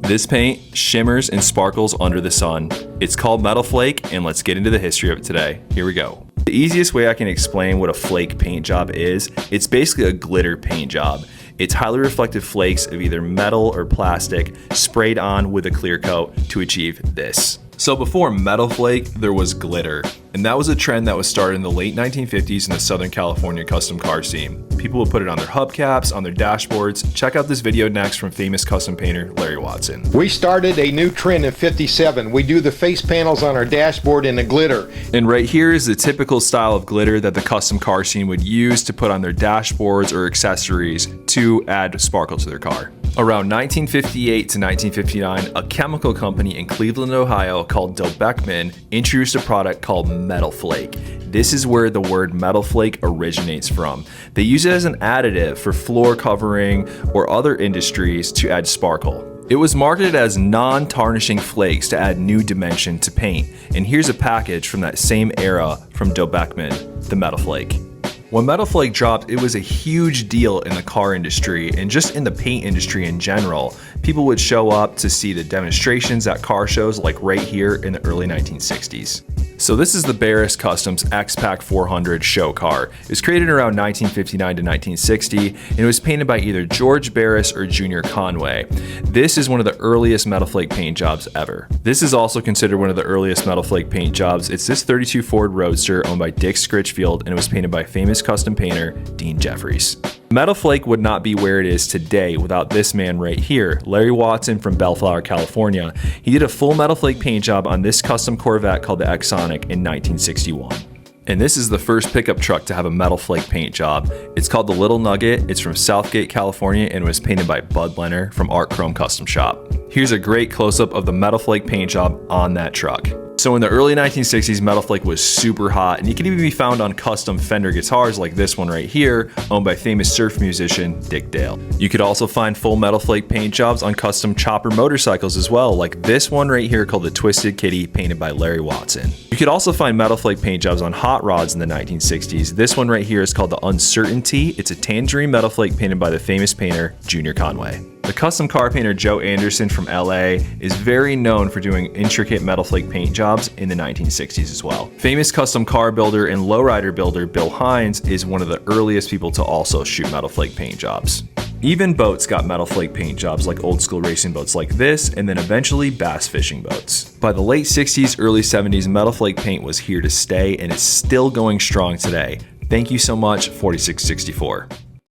This paint shimmers and sparkles under the sun. It's called metal flake, and let's get into the history of it today. Here we go. The easiest way I can explain what a flake paint job is, it's basically a glitter paint job. It's highly reflective flakes of either metal or plastic sprayed on with a clear coat to achieve this. So before metal flake, there was glitter. And that was a trend that was started in the late 1950s in the Southern California custom car scene. People would put it on their hubcaps, on their dashboards. Check out this video next from famous custom painter Larry Watson. We started a new trend in '57. We do the face panels on our dashboard in the glitter. And right here is the typical style of glitter that the custom car scene would use to put on their dashboards or accessories to add sparkle to their car. Around 1958 to 1959, a chemical company in Cleveland, Ohio called Beckman introduced a product called metal flake. This is where the word metal flake originates from. They use it as an additive for floor covering or other industries to add sparkle. It was marketed as non-tarnishing flakes to add new dimension to paint. And here's a package from that same era from Beckman, the metal flake. When metal flake dropped, it was a huge deal in the car industry and just in the paint industry in general. People would show up to see the demonstrations at car shows like right here in the early 1960s. So this is the Barris Customs X-Pac 400 show car. It was created around 1959 to 1960, and it was painted by either George Barris or Junior Conway. This is one of the earliest metal flake paint jobs ever. This is also considered one of the earliest metal flake paint jobs. It's this 32 Ford Roadster owned by Dick Scritchfield, and it was painted by famous custom painter Dean Jeffries. Metal flake would not be where it is today without this man right here, Larry Watson from Bellflower, California. He did a full metal flake paint job on this custom Corvette called the Exonic in 1961. And this is the first pickup truck to have a metal flake paint job. It's called the Little Nugget. It's from Southgate, California, and was painted by Bud Leonard from Art Chrome Custom Shop. Here's a great close-up of the metal flake paint job on that truck. So in the early 1960s, metal flake was super hot, and it can even be found on custom Fender guitars like this one right here, owned by famous surf musician Dick Dale. You could also find full metal flake paint jobs on custom chopper motorcycles as well, like this one right here called the Twisted Kitty, painted by Larry Watson. You could also find metal flake paint jobs on hot rods in the 1960s. This one right here is called the Uncertainty. It's a tangerine metal flake painted by the famous painter Junior Conway. The custom car painter Joe Anderson from LA is very known for doing intricate metal flake paint jobs in the 1960s as well. Famous custom car builder and lowrider builder Bill Hines is one of the earliest people to also shoot metal flake paint jobs. Even boats got metal flake paint jobs, like old school racing boats like this, and then eventually bass fishing boats. By the late 60s, early 70s, metal flake paint was here to stay, and it's still going strong today. Thank you so much, 4664.